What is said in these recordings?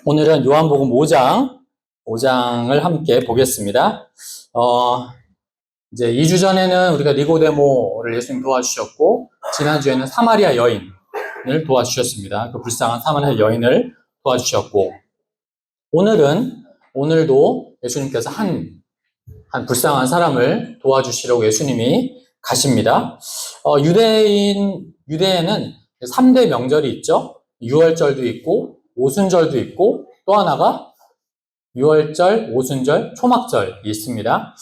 오늘은 요한복음 5장을 함께 보겠습니다. 이제 2주 전에는 우리가 니고데모를 예수님 도와주셨고, 지난주에는 사마리아 여인을 도와주셨습니다. 그 불쌍한 사마리아 여인을 도와주셨고, 오늘도 예수님께서 한 불쌍한 사람을 도와주시려고 예수님이 가십니다. 유대에는 3대 명절이 있죠. 유월절도 있고, 오순절도 있고, 또 하나가 유월절, 오순절, 초막절이 있습니다.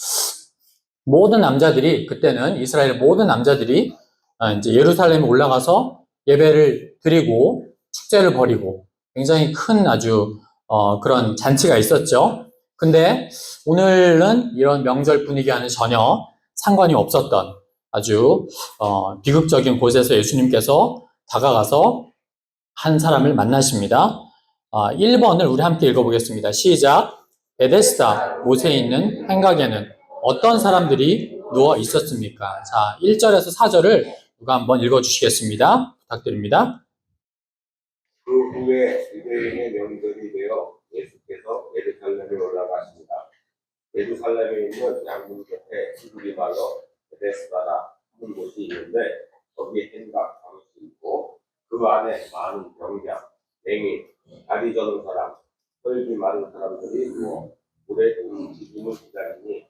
모든 남자들이, 그때는 이스라엘 모든 남자들이 이제 예루살렘에 올라가서 예배를 드리고 축제를 벌이고 굉장히 큰 아주 그런 잔치가 있었죠. 근데 오늘은 이런 명절 분위기와는 전혀 상관이 없었던 아주 비극적인 곳에서 예수님께서 다가가서 한 사람을 만나십니다. 1번을 우리 함께 읽어보겠습니다. 시작. 베데스다 못에 있는 행각에는 어떤 사람들이 누워 있었습니까? 자, 1절에서 4절을 누가 한번 읽어주시겠습니다. 부탁드립니다. 그 후에 유대인의 명절이 되어 예수께서 예루살렘에 올라가십니다. 예루살렘에 있는 양문 곁에 수들이 말로 베데스다라 하는 곳이 있는데 거기에 행각 방이 있고 그 안에 많은 병자, 맹인, 다리 저는 사람, 혈기 마른 사람들이 누워 물에 움직임을 기다리니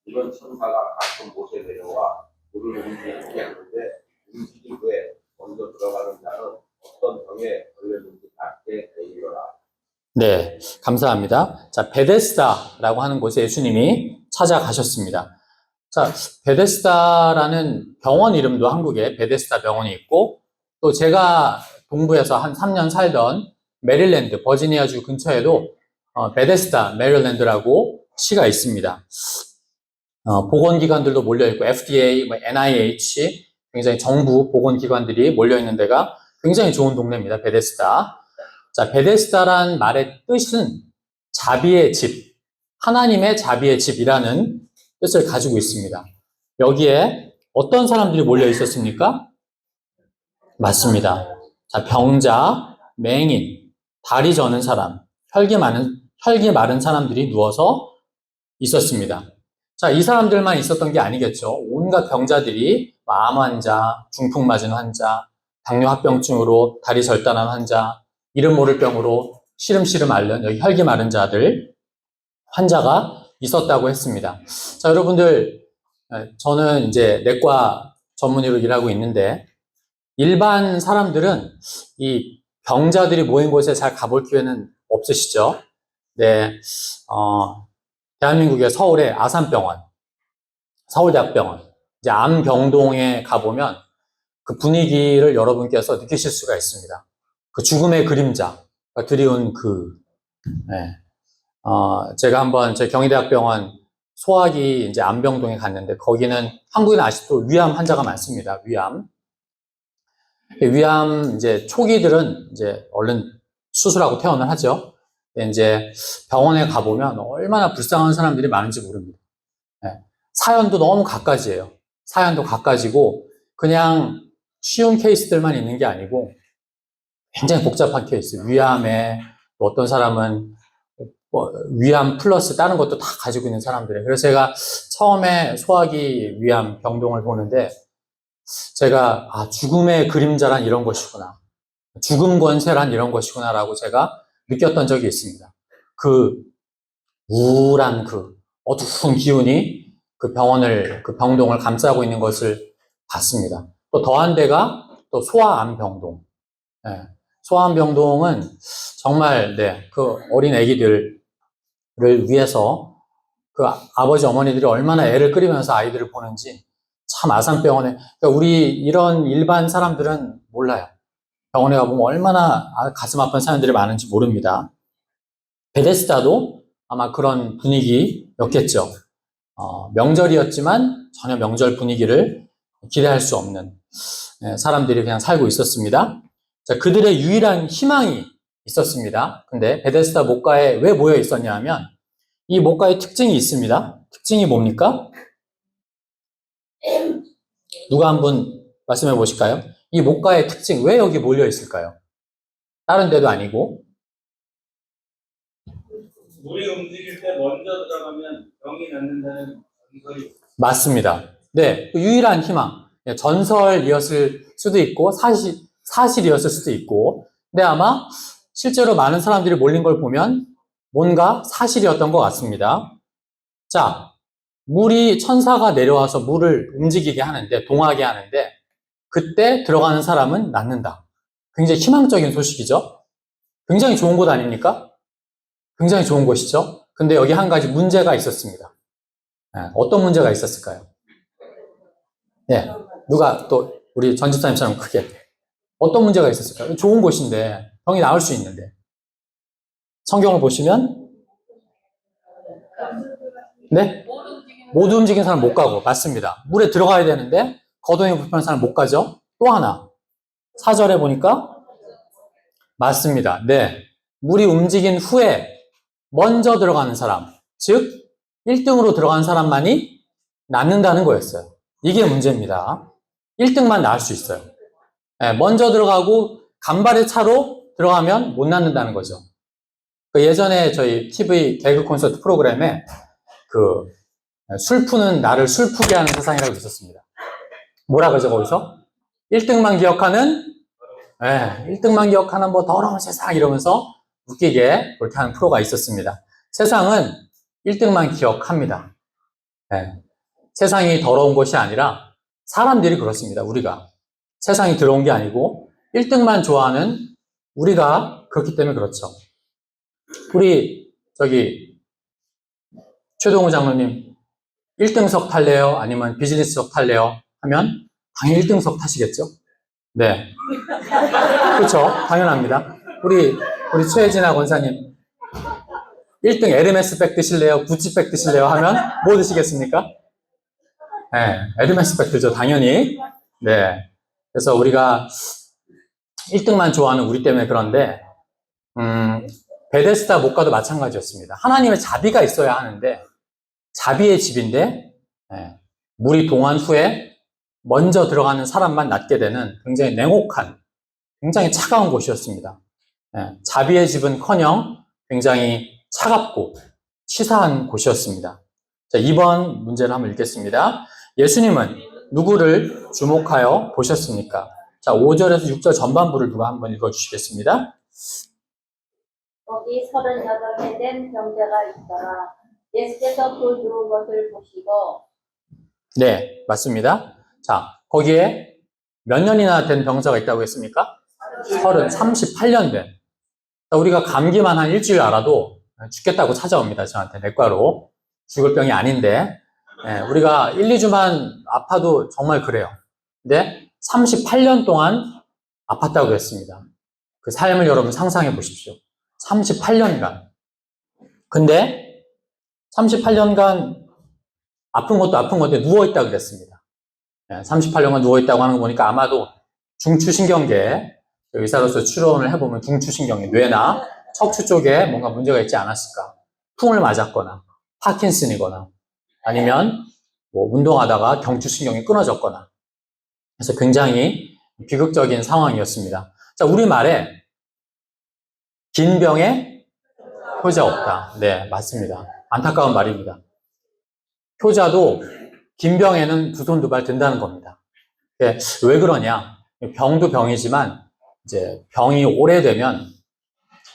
이런 천사가 가끔 못에 내려와 물을 움직이게 하는데 움직인 후에 먼저 들어가는 자는 어떤 병에 걸렸는지 밝게 되리라. 네, 감사합니다. 자, 베데스다라고 하는 곳에 예수님이 찾아가셨습니다. 자, 베데스다라는 병원 이름도 한국에 베데스다 병원이 있고, 또 제가 동부에서 한 3년 살던 메릴랜드, 버지니아주 근처에도 베데스다, 메릴랜드라고 시가 있습니다. 보건기관들도 몰려있고, FDA, NIH, 굉장히 정부 보건기관들이 몰려있는 데가 굉장히 좋은 동네입니다. 베데스다. 자, 베데스다란 말의 뜻은 자비의 집, 하나님의 자비의 집이라는 뜻을 가지고 있습니다. 여기에 어떤 사람들이 몰려 있었습니까? 맞습니다. 자, 병자, 맹인, 다리 저는 사람, 혈기 마른 사람들이 누워서 있었습니다. 자, 이 사람들만 있었던 게 아니겠죠. 온갖 병자들이 암 환자, 중풍 맞은 환자, 당뇨합병증으로 다리 절단한 환자, 이름 모를 병으로 시름시름 앓는 여기 혈기 마른 자들, 환자가 있었다고 했습니다. 자, 여러분들, 저는 이제 내과 전문의로 일하고 있는데, 일반 사람들은 이 병자들이 모인 곳에 잘 가볼 기회는 없으시죠? 네, 대한민국의 서울의 아산병원, 서울대학병원, 이제 암병동에 가보면 그 분위기를 여러분께서 느끼실 수가 있습니다. 그 죽음의 그림자, 드리운 네. 제가 한번 제 경희대학병원 소화기 이제 암병동에 갔는데 거기는 한국에는 아직도 위암 환자가 많습니다. 위암 이제 초기들은 이제 얼른 수술하고 퇴원을 하죠. 근데 이제 병원에 가보면 얼마나 불쌍한 사람들이 많은지 모릅니다. 네. 사연도 너무 갖가지예요. 사연도 갖가지고 그냥 쉬운 케이스들만 있는 게 아니고 굉장히 복잡한 케이스. 위암에 어떤 사람은 위암 플러스 다른 것도 다 가지고 있는 사람들이에요. 그래서 제가 처음에 소화기 위암 병동을 보는데 제가 죽음의 그림자란 이런 것이구나. 죽음 권세란 이런 것이구나 라고 제가 느꼈던 적이 있습니다. 그 우울한 그 어두운 기운이 그 병동을 감싸고 있는 것을 봤습니다. 또 더한 데가 또 소아암병동. 네. 소아암병동은 정말 그 어린 아기들을 위해서 그 아버지 어머니들이 얼마나 애를 끓이면서 아이들을 보는지 참 아산병원에 그러니까 우리 이런 일반 사람들은 몰라요. 병원에 가보면 얼마나 가슴 아픈 사람들이 많은지 모릅니다. 베데스다도 아마 그런 분위기였겠죠. 명절이었지만 전혀 명절 분위기를 기대할 수 없는 사람들이 그냥 살고 있었습니다. 자, 그들의 유일한 희망이 있었습니다. 근데 베데스다 목가에 왜 모여 있었냐 하면 이 목가에 특징이 있습니다. 특징이 뭡니까? 누가 한번 말씀해 보실까요? 이 목가의 특징, 왜 여기 몰려 있을까요? 다른 데도 아니고. 물이 움직일 때 먼저 들어가면 병이 낫는다는 전설이 맞습니다. 네, 그 유일한 희망. 네, 전설이었을 수도 있고, 사실이었을 수도 있고, 근데 아마 실제로 많은 사람들이 몰린 걸 보면 뭔가 사실이었던 것 같습니다. 자, 천사가 내려와서 물을 움직이게 하는데, 동하게 하는데, 그때 들어가는 사람은 낫는다. 굉장히 희망적인 소식이죠? 굉장히 좋은 곳 아닙니까? 굉장히 좋은 곳이죠? 근데 여기 한 가지 문제가 있었습니다. 네, 어떤 문제가 있었을까요? 네, 누가 또 우리 전 집사님처럼 크게 어떤 문제가 있었을까요? 좋은 곳인데 병이 나을 수 있는데 성경을 보시면 네? 못 움직이는 사람 못 가고 맞습니다. 물에 들어가야 되는데 거동이 불편한 사람 못 가죠? 또 하나 4절에 보니까 맞습니다. 네, 물이 움직인 후에 먼저 들어가는 사람 즉 1등으로 들어간 사람만이 낫는다는 거였어요. 이게 문제입니다. 1등만 나을 수 있어요. 네, 먼저 들어가고 간발의 차로 들어가면 못 낫는다는 거죠. 예전에 저희 TV 개그 콘서트 프로그램에 술 푸는 나를 술푸게 하는 세상이라고 있었습니다. 뭐라 그러죠, 거기서? 1등만 기억하는, 1등만 기억하는 뭐 더러운 세상 이러면서 웃기게 그렇게 하는 프로가 있었습니다. 세상은 1등만 기억합니다. 네. 세상이 더러운 것이 아니라 사람들이 그렇습니다, 우리가. 세상이 더러운 게 아니고 1등만 좋아하는 우리가 그렇기 때문에 그렇죠. 우리 최동우 장로님 1등석 탈래요? 아니면 비즈니스석 탈래요? 하면 당연히 1등석 타시겠죠? 네. 그렇죠. 당연합니다. 우리 최혜진아 권사님 1등 에르메스 백 드실래요? 구찌 백 드실래요? 하면 뭐 드시겠습니까? 네, 에르메스 백 드죠. 당연히. 네. 그래서 우리가 1등만 좋아하는 우리 때문에 그런데 베데스다 못 가도 마찬가지였습니다. 하나님의 자비가 있어야 하는데 자비의 집인데 물이 동한 후에 먼저 들어가는 사람만 낫게 되는 굉장히 냉혹한, 굉장히 차가운 곳이었습니다. 자비의 집은커녕 굉장히 차갑고 치사한 곳이었습니다. 자, 2번 문제를 한번 읽겠습니다. 예수님은 누구를 주목하여 보셨습니까? 자, 5절에서 6절 전반부를 누가 한번 읽어주시겠습니다? 거기 38해 된 병자가 있더라. 예수께서 그 누운 것을 보시고 네, 맞습니다. 자, 거기에 몇 년이나 된 병자가 있다고 했습니까? 38년 된. 우리가 감기만 한 일주일 알아도 죽겠다고 찾아옵니다. 저한테 내과로. 죽을 병이 아닌데 우리가 1, 2주만 아파도 정말 그래요. 근데 38년 동안 아팠다고 했습니다. 그 삶을 여러분 상상해 보십시오. 38년간. 근데 38년간 아픈 것도 아픈 건데 누워있다 그랬습니다. 38년간 누워있다고 하는 거 보니까 아마도 중추신경계, 의사로서 추론을 해보면 중추신경계, 뇌나 척추 쪽에 뭔가 문제가 있지 않았을까. 풍을 맞았거나, 파킨슨이거나, 아니면 뭐 운동하다가 경추신경이 끊어졌거나. 그래서 굉장히 비극적인 상황이었습니다. 자, 우리말에 긴 병에 효자 없다. 네, 맞습니다. 안타까운 말입니다. 효자도 긴 병에는 두 손 두 발 든다는 겁니다. 왜 그러냐? 병도 병이지만 이제 병이 오래되면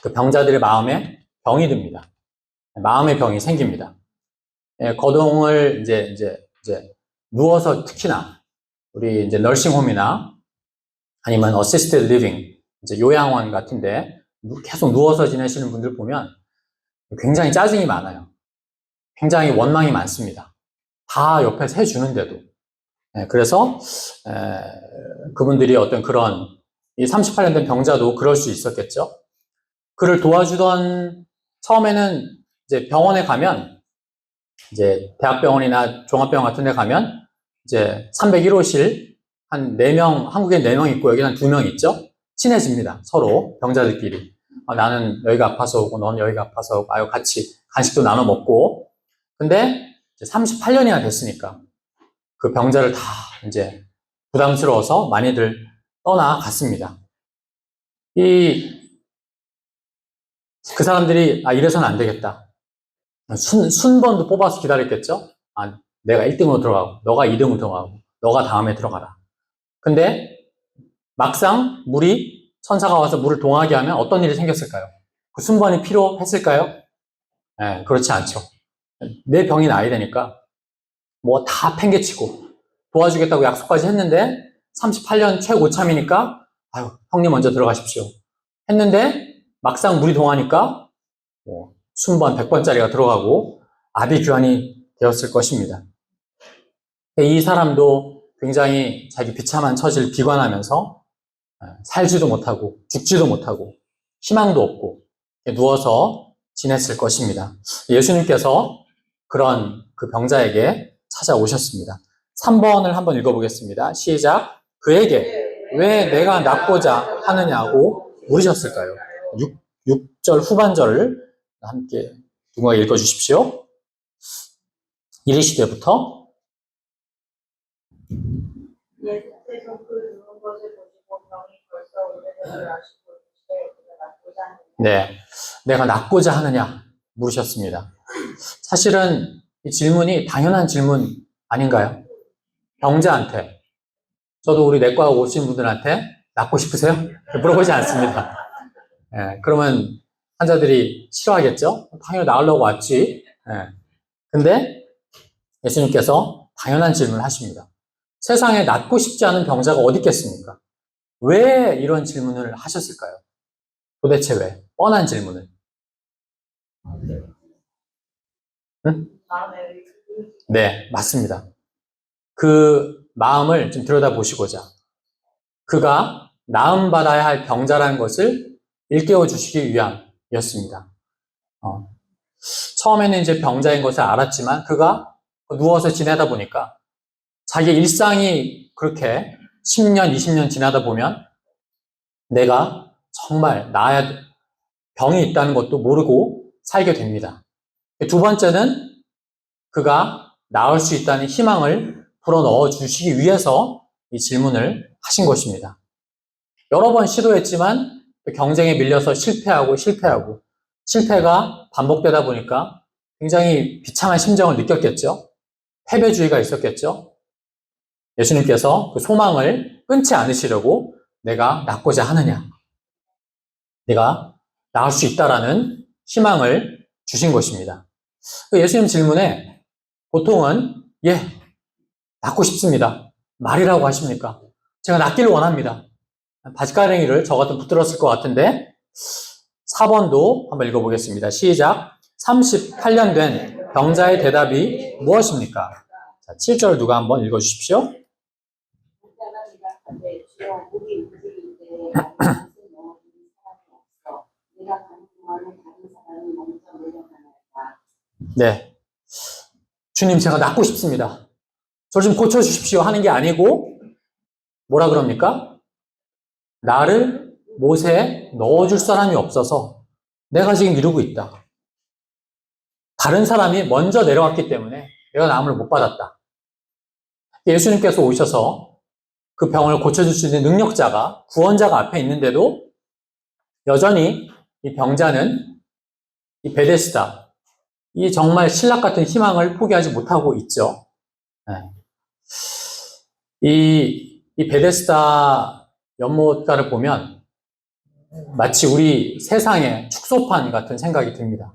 그 병자들의 마음에 병이 듭니다. 마음의 병이 생깁니다. 거동을 이제 누워서 특히나 우리 이제 널싱홈이나 아니면 어시스티드 리빙, 이제 요양원 같은데 계속 누워서 지내시는 분들 보면 굉장히 짜증이 많아요. 굉장히 원망이 많습니다. 다 옆에서 해주는데도. 그래서 그분들이 어떤 그런 이 38년 된 병자도 그럴 수 있었겠죠. 그를 도와주던 처음에는 이제 병원에 가면 이제 대학병원이나 종합병원 같은 데 가면 이제 301호실 한 4명, 한국에 4명 있고 여기는 한 2명 있죠? 친해집니다. 서로 병자들끼리. 나는 여기가 아파서 오고 넌 여기가 아파서 오고 아유 같이 간식도 나눠 먹고. 근데 이제 38년이나 됐으니까 그 병자를 다 이제 부담스러워서 많이들 떠나갔습니다. 그 사람들이 이래서는 안 되겠다. 순번도 뽑아서 기다렸겠죠? 아, 내가 1등으로 들어가고, 너가 2등으로 들어가고, 너가 다음에 들어가라. 근데 막상 천사가 와서 물을 동하게 하면 어떤 일이 생겼을까요? 그 순번이 필요했을까요? 네, 그렇지 않죠. 내 병이 나야 되니까 뭐 다 팽개치고 도와주겠다고 약속까지 했는데 38년 최고참이니까 아유, 형님 먼저 들어가십시오. 했는데 막상 물이 동하니까 뭐 순번 100번짜리가 들어가고 아비규환이 되었을 것입니다. 이 사람도 굉장히 자기 비참한 처지를 비관하면서 살지도 못하고 죽지도 못하고 희망도 없고 누워서 지냈을 것입니다. 예수님께서 그런 그 병자에게 찾아오셨습니다. 3번을 한번 읽어보겠습니다. 시작. 그에게 왜 내가 낫고자 하느냐고 물으셨을까요? 6절 후반절을 함께 누가 읽어주십시오. 이르시되부터 예수께서 그 누운 것을 보시고 병이 벌써 오래됨을 아시고 이르시되 내가 낫고자 하느냐. 네, 내가 낫고자 하느냐 물으셨습니다. 사실은 이 질문이 당연한 질문 아닌가요? 병자한테, 저도 우리 내과 오신 분들한테 낫고 싶으세요? 물어보지 않습니다. 그러면 환자들이 싫어하겠죠? 당연히 나으려고 왔지. 근데 예수님께서 당연한 질문을 하십니다. 세상에 낫고 싶지 않은 병자가 어디 있겠습니까? 왜 이런 질문을 하셨을까요? 도대체 왜? 뻔한 질문을. 응? 네, 맞습니다. 그 마음을 좀 들여다보시고자 그가 나음받아야 할 병자라는 것을 일깨워 주시기 위함이었습니다. 처음에는 이제 병자인 것을 알았지만 그가 누워서 지내다 보니까 자기 일상이 그렇게 10년, 20년 지나다 보면 내가 정말 나아야 병이 있다는 것도 모르고 살게 됩니다. 두 번째는 그가 나을 수 있다는 희망을 불어넣어 주시기 위해서 이 질문을 하신 것입니다. 여러 번 시도했지만 경쟁에 밀려서 실패하고 실패가 반복되다 보니까 굉장히 비참한 심정을 느꼈겠죠. 패배주의가 있었겠죠. 예수님께서 그 소망을 끊지 않으시려고 내가 낫고자 하느냐, 내가 나을 수 있다라는 희망을 주신 것입니다. 예수님 질문에 보통은 낫고 싶습니다. 말이라고 하십니까? 제가 낫기를 원합니다. 바지가랭이를 저 같으면 붙들었을 것 같은데 4번도 한번 읽어보겠습니다. 시작. 38년 된 병자의 대답이 무엇입니까? 자, 7절 누가 한번 읽어주십시오. 병자가 대답하되 주여 우리 움직일 때 무슨 넣어주는 사람이 없어. 내가 가는 동안에 다른 사람이 먼저 내려가나이다. 네, 주님 제가 낫고 싶습니다. 저를 좀 고쳐주십시오 하는 게 아니고 뭐라 그럽니까? 나를 못에 넣어줄 사람이 없어서 내가 지금 이러고 있다. 다른 사람이 먼저 내려왔기 때문에 내가 나음을 못 받았다. 예수님께서 오셔서 그 병을 고쳐줄 수 있는 능력자가, 구원자가 앞에 있는데도 여전히 이 병자는 이 베데스다, 이 정말 신락 같은 희망을 포기하지 못하고 있죠. 이 베데스다 연못가를 보면 마치 우리 세상의 축소판 같은 생각이 듭니다.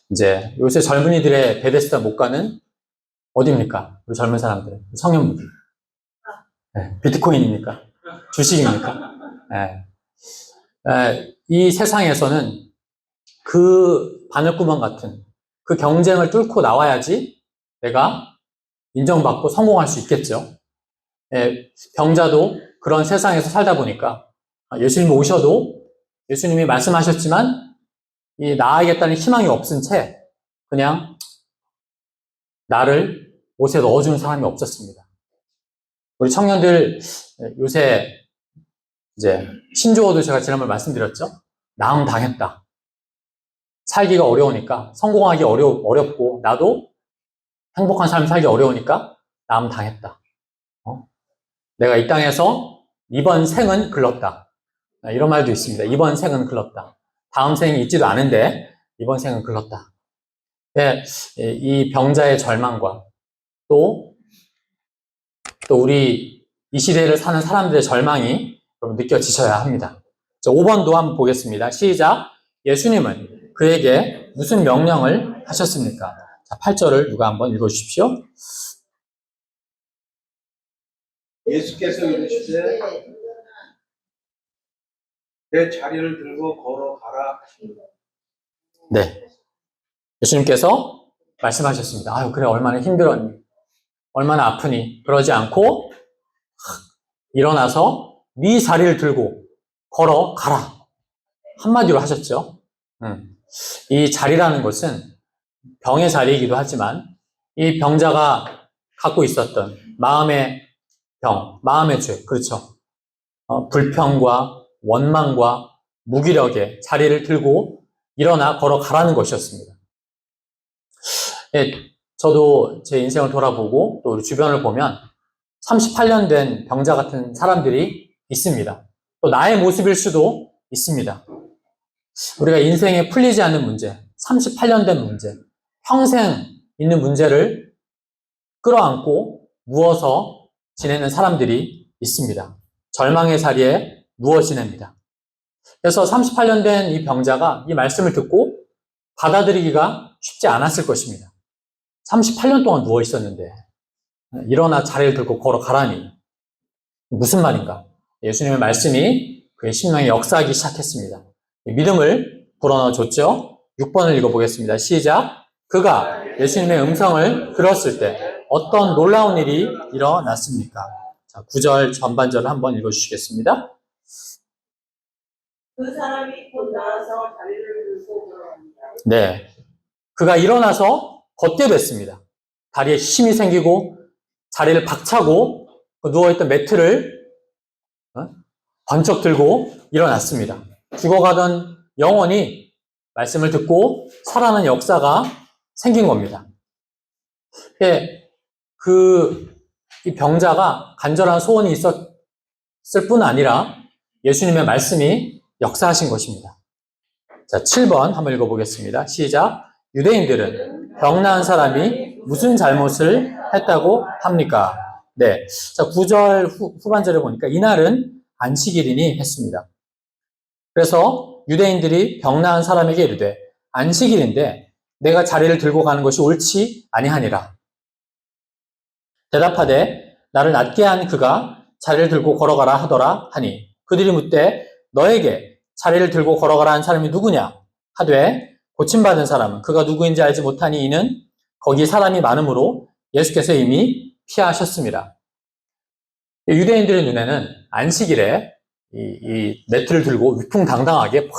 이제 요새 젊은이들의 베데스다 못가는 어디입니까? 우리 젊은 사람들, 청년분들. 비트코인입니까? 주식입니까? 이 세상에서는 그 바늘구멍 같은 그 경쟁을 뚫고 나와야지 내가 인정받고 성공할 수 있겠죠. 병자도 그런 세상에서 살다 보니까 예수님이 오셔도 예수님이 말씀하셨지만 이 나아가겠다는 희망이 없은 채 그냥 나를 옷에 넣어주는 사람이 없었습니다. 우리 청년들 요새 이제 신조어도 제가 지난번에 말씀드렸죠. 나음 당했다. 살기가 어려우니까 성공하기 어렵고 나도 행복한 삶 살기 어려우니까 나음 당했다. 내가 이 땅에서 이번 생은 글렀다. 이런 말도 있습니다. 이번 생은 글렀다. 다음 생이 있지도 않은데 이번 생은 글렀다. 예, 이 병자의 절망과 또 우리 이 시대를 사는 사람들의 절망이 여러분 느껴지셔야 합니다. 자, 5번도 한번 보겠습니다. 시작. 예수님은 그에게 무슨 명령을 하셨습니까? 자, 8절을 누가 한번 읽어주십시오. 예수께서 이르시되 내 자리를 들고 걸어가라 하시니라. 네. 예수님께서 말씀하셨습니다. 아유, 그래, 얼마나 힘들었니? 얼마나 아프니? 그러지 않고, 일어나서 네 자리를 들고 걸어가라. 한마디로 하셨죠. 이 자리라는 것은 병의 자리이기도 하지만, 이 병자가 갖고 있었던 마음의 병, 마음의 죄, 그렇죠. 불평과 원망과 무기력의 자리를 들고 일어나 걸어가라는 것이었습니다. 예, 저도 제 인생을 돌아보고 또 우리 주변을 보면 38년 된 병자 같은 사람들이 있습니다. 또 나의 모습일 수도 있습니다. 우리가 인생에 풀리지 않는 문제, 38년 된 문제, 평생 있는 문제를 끌어안고 누워서 지내는 사람들이 있습니다. 절망의 자리에 누워 지냅니다. 그래서 38년 된 이 병자가 이 말씀을 듣고 받아들이기가 쉽지 않았을 것입니다. 38년 동안 누워 있었는데 일어나 자리를 들고 걸어가라니 무슨 말인가? 예수님의 말씀이 그의 심령에 역사하기 시작했습니다. 믿음을 불어넣어 줬죠. 6번을 읽어보겠습니다. 시작. 그가 예수님의 음성을 들었을 때 어떤 놀라운 일이 일어났습니까? 자, 9절 전반절을 한번 읽어주시겠습니다. 그 사람이 곧 나와서 자리를 들고 걸어갑니다. 네. 그가 일어나서 걷게 됐습니다. 다리에 힘이 생기고 자리를 박차고 누워있던 매트를 번쩍 들고 일어났습니다. 죽어가던 영혼이 말씀을 듣고 살아나는 역사가 생긴 겁니다. 이 병자가 간절한 소원이 있었을 뿐 아니라 예수님의 말씀이 역사하신 것입니다. 자, 7번 한번 읽어보겠습니다. 시작. 유대인들은 병 나은 사람이 무슨 잘못을 했다고 합니까? 네. 자, 9절 후반절에 보니까 이날은 안식일이니 했습니다. 그래서 유대인들이 병 나은 사람에게 이르되 안식일인데 내가 자리를 들고 가는 것이 옳지 아니하니라. 대답하되 나를 낫게 한 그가 자리를 들고 걸어가라 하더라 하니 그들이 묻되 너에게 자리를 들고 걸어가라 한 사람이 누구냐? 하되 고침받은 사람은 그가 누구인지 알지 못하니 이는 거기 사람이 많으므로 예수께서 이미 피하셨습니다. 유대인들의 눈에는 안식일에 이 매트를 들고 위풍당당하게 팍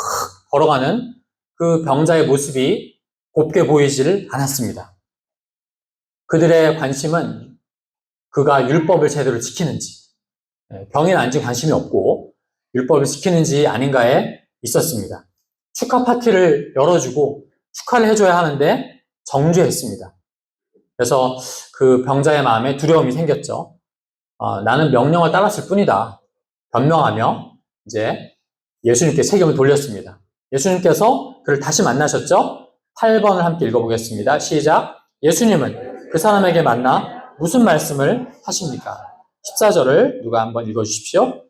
걸어가는 그 병자의 모습이 곱게 보이지를 않았습니다. 그들의 관심은 그가 율법을 제대로 지키는지, 병이 난지 관심이 없고 율법을 지키는지 아닌가에 있었습니다. 축하 파티를 열어주고 축하를 해줘야 하는데 정죄했습니다. 그래서 그 병자의 마음에 두려움이 생겼죠. 나는 명령을 따랐을 뿐이다. 변명하며 이제 예수님께 책임을 돌렸습니다. 예수님께서 그를 다시 만나셨죠? 8번을 함께 읽어보겠습니다. 시작. 예수님은 그 사람에게 만나 무슨 말씀을 하십니까? 14절을 누가 한번 읽어주십시오.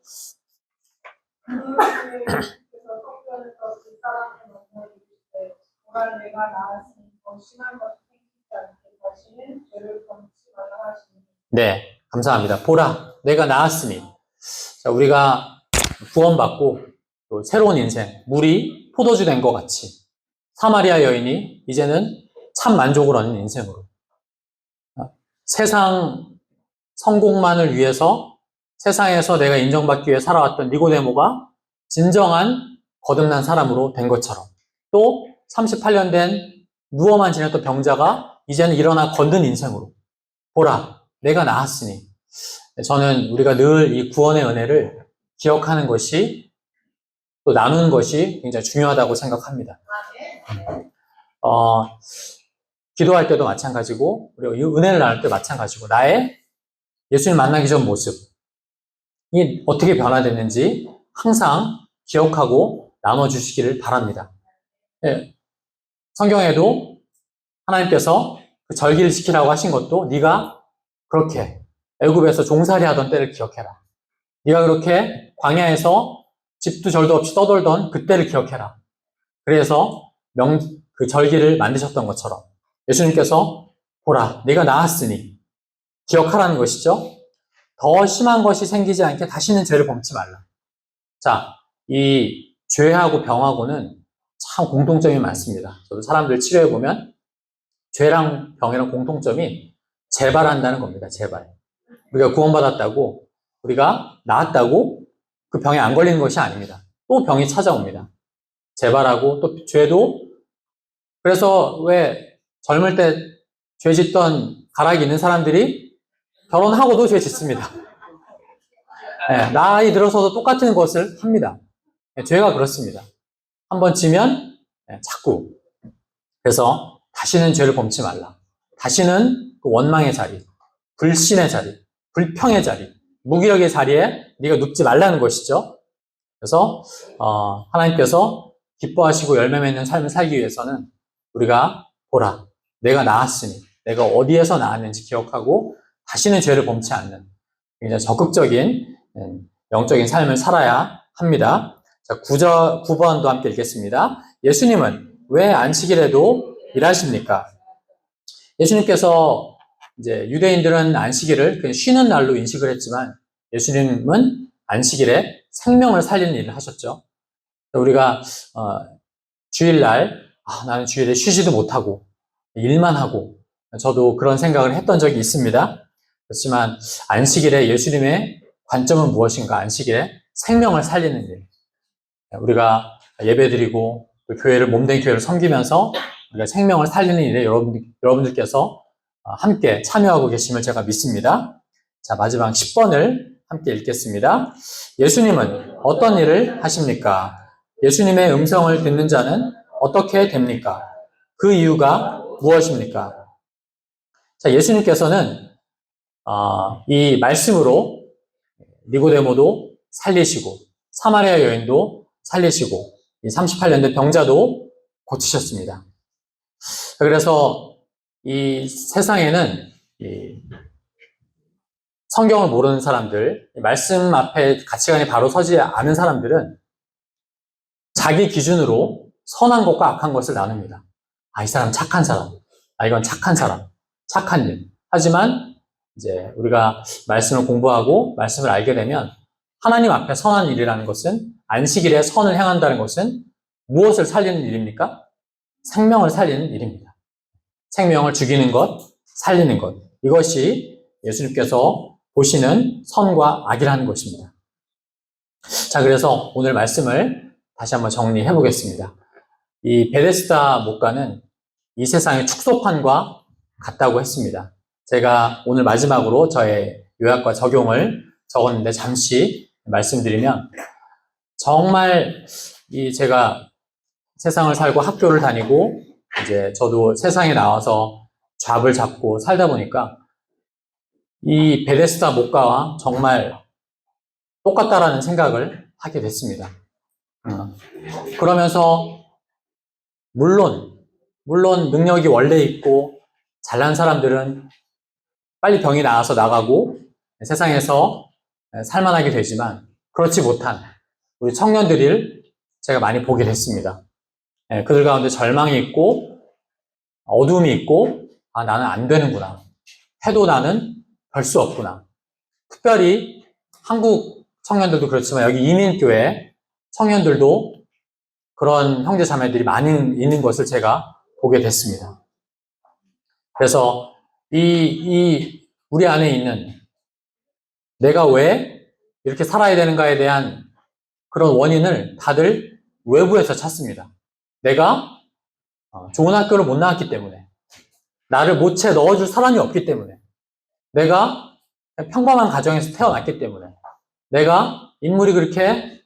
네, 감사합니다. 보라, 내가 나았으니. 자, 우리가 구원받고 또 새로운 인생, 물이 포도주 된 것 같이 사마리아 여인이 이제는 참 만족을 얻는 인생으로 세상 성공만을 위해서 세상에서 내가 인정받기 위해 살아왔던 니고데모가 진정한 거듭난 사람으로 된 것처럼 또 38년 된 누워만 지냈던 병자가 이제는 일어나 걷는 인생으로 보라, 내가 나았으니. 저는 우리가 늘 이 구원의 은혜를 기억하는 것이 또 나누는 것이 굉장히 중요하다고 생각합니다. 기도할 때도 마찬가지고 그리고 이 은혜를 나눌 때 마찬가지고 나의 예수님 만나기 전 모습이 어떻게 변화됐는지 항상 기억하고 나눠주시기를 바랍니다. 네. 성경에도 하나님께서 그 절기를 지키라고 하신 것도 네가 그렇게 애굽에서 종살이 하던 때를 기억해라. 네가 그렇게 광야에서 집도 절도 없이 떠돌던 그때를 기억해라. 그래서 그 절기를 만드셨던 것처럼 예수님께서 보라, 내가 나았으니 기억하라는 것이죠. 더 심한 것이 생기지 않게 다시는 죄를 범치 말라. 자, 이 죄하고 병하고는 참 공통점이 많습니다. 저도 사람들 치료해보면 죄랑 병이랑 공통점이 재발한다는 겁니다. 재발. 우리가 구원받았다고, 우리가 나았다고 그 병에 안 걸리는 것이 아닙니다. 또 병이 찾아옵니다. 재발하고 또 죄도, 그래서 왜 젊을 때 죄 짓던 가락이 있는 사람들이 결혼하고도 죄 짓습니다. 네, 나이 들어서도 똑같은 것을 합니다. 네, 죄가 그렇습니다. 한번 지면 자꾸. 그래서 다시는 죄를 범치 말라. 다시는 그 원망의 자리, 불신의 자리, 불평의 자리, 무기력의 자리에 네가 눕지 말라는 것이죠. 그래서 하나님께서 기뻐하시고 열매 맺는 삶을 살기 위해서는 우리가 보라, 내가 나았으니, 내가 어디에서 나았는지 기억하고 다시는 죄를 범치 않는 굉장히 적극적인 영적인 삶을 살아야 합니다. 자, 9번도 함께 읽겠습니다. 예수님은 왜 안식일에도 일하십니까? 예수님께서 이제 유대인들은 안식일을 그냥 쉬는 날로 인식을 했지만 예수님은 안식일에 생명을 살리는 일을 하셨죠. 우리가 주일날 나는 주일에 쉬지도 못하고 일만 하고 저도 그런 생각을 했던 적이 있습니다. 그렇지만 안식일에 예수님의 관점은 무엇인가? 안식일에 생명을 살리는 일. 우리가 예배드리고 교회를 몸된 교회를 섬기면서 우리가 생명을 살리는 일에 여러분들께서 함께 참여하고 계심을 제가 믿습니다. 자, 마지막 10번을 함께 읽겠습니다. 예수님은 어떤 일을 하십니까? 예수님의 음성을 듣는 자는 어떻게 됩니까? 그 이유가 무엇입니까? 자, 예수님께서는 이 말씀으로 니고데모도 살리시고 사마리아 여인도 살리시고 이 38년 된 병자도 고치셨습니다. 그래서 이 세상에는 성경을 모르는 사람들, 말씀 앞에 가치관이 바로 서지 않은 사람들은 자기 기준으로 선한 것과 악한 것을 나눕니다. 이 사람 착한 사람, 이건 착한 사람, 착한 일. 하지만 이제 우리가 말씀을 공부하고 말씀을 알게 되면 하나님 앞에 선한 일이라는 것은 안식일에 선을 행한다는 것은 무엇을 살리는 일입니까? 생명을 살리는 일입니다. 생명을 죽이는 것, 살리는 것. 이것이 예수님께서 보시는 선과 악이라는 것입니다. 자, 그래서 오늘 말씀을 다시 한번 정리해 보겠습니다. 이 베데스다 목가는 이 세상의 축소판과 같다고 했습니다. 제가 오늘 마지막으로 저의 요약과 적용을 적었는데 잠시 말씀드리면 정말 제가 세상을 살고 학교를 다니고 이제 저도 세상에 나와서 잡을 잡고 살다 보니까 이 베데스다 목가와 정말 똑같다라는 생각을 하게 됐습니다. 그러면서 물론 능력이 원래 있고 잘난 사람들은 빨리 병이 나아서 나가고 세상에서 살만하게 되지만 그렇지 못한 우리 청년들을 제가 많이 보게 됐습니다. 그들 가운데 절망이 있고 어두움이 있고 나는 안 되는구나. 해도 나는 별 수 없구나. 특별히 한국 청년들도 그렇지만 여기 이민교회 청년들도 그런 형제 자매들이 많이 있는 것을 제가 보게 됐습니다. 그래서 우리 안에 있는 내가 왜 이렇게 살아야 되는가에 대한 그런 원인을 다들 외부에서 찾습니다. 내가 좋은 학교를 못 나왔기 때문에, 나를 모체에 넣어줄 사람이 없기 때문에, 내가 평범한 가정에서 태어났기 때문에, 내가 인물이 그렇게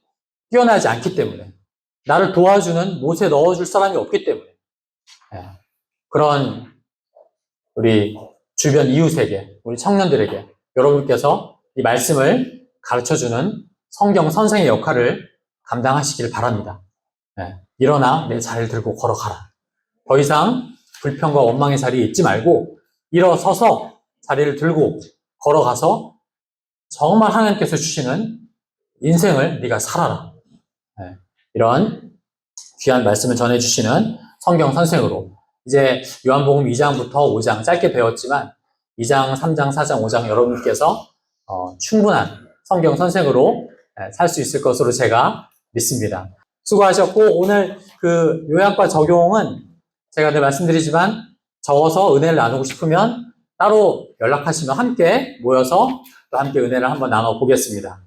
뛰어나지 않기 때문에, 나를 도와주는 못에 넣어줄 사람이 없기 때문에, 그런 우리 주변 이웃에게, 우리 청년들에게 여러분께서 이 말씀을 가르쳐주는 성경 선생의 역할을 감당하시길 바랍니다. 일어나 내 자리를 들고 걸어가라. 더 이상 불평과 원망의 자리에 있지 말고 일어서서 자리를 들고 걸어가서 정말 하나님께서 주시는 인생을 네가 살아라. 네, 이런 귀한 말씀을 전해주시는 성경 선생으로 이제 요한복음 2장부터 5장 짧게 배웠지만 2장, 3장, 4장, 5장 여러분께서 충분한 성경 선생으로 살 수 있을 것으로 제가 믿습니다. 수고하셨고 오늘 그 요약과 적용은 제가 늘 말씀드리지만 적어서 은혜를 나누고 싶으면 따로 연락하시면 함께 모여서 또 함께 은혜를 한번 나눠 보겠습니다.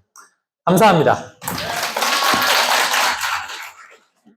감사합니다.